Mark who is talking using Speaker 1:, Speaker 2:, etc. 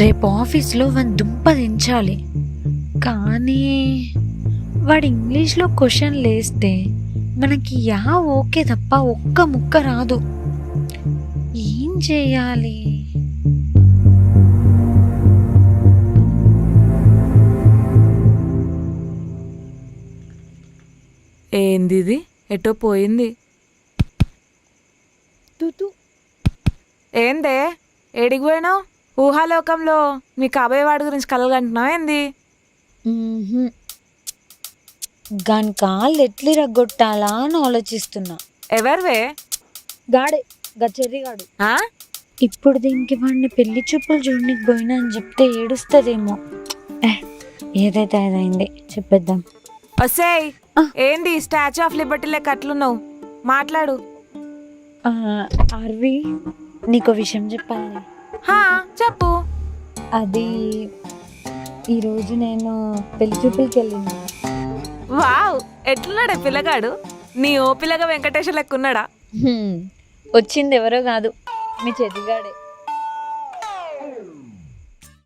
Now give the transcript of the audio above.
Speaker 1: రేపు ఆఫీస్లో వాని దుంప దించాలి. కానీ వాడు ఇంగ్లీష్లో క్వశ్చన్ లేస్తే మనకి యా ఓకే తప్ప ఒక్క ముక్క రాదు. ఏం చేయాలి?
Speaker 2: ఏంది ఇది? ఎటో పోయింది.
Speaker 1: తూ
Speaker 2: ఏందే ఏడికి పోయినావు? ఊహాలోకంలో మీ కాబోయే వాడి గురించి కలలు కంటున్నావు ఏంది?
Speaker 1: గాని కాళ్ళు ఎట్లి రగ్గొట్టాలా అని ఆలోచిస్తున్నా.
Speaker 2: ఎవరివే?
Speaker 1: గాడే గచ్చెర్రిగాడు.
Speaker 2: ఆ?
Speaker 1: ఇప్పుడు దీనికి వాడిని పెళ్లి చూపులు చూడనికి పోయినా అని చెప్తే ఏడుస్తుందేమో. ఏదైతే అదైంది, చెప్పేద్దాం.
Speaker 2: వసేయ్, ఏంది స్టాచ్యూ ఆఫ్ లిబర్టీ లెక్క అట్లున్నావు? మాట్లాడు.
Speaker 1: ఆర్వి, నీకు విషయం చెప్పాలి.
Speaker 2: హా, చెప్పు.
Speaker 1: అది ఈరోజు నేను పెళ్లి చూపులకి వెళ్ళినా.
Speaker 2: వావ్, ఎట్లున్నాడే పిల్లగాడు? నీ ఓ పిల్లగా వెంకటేశ్వర లెక్క ఉన్నాడా?
Speaker 1: వచ్చింది ఎవరో కాదు, మీ చెల్లిగాడే.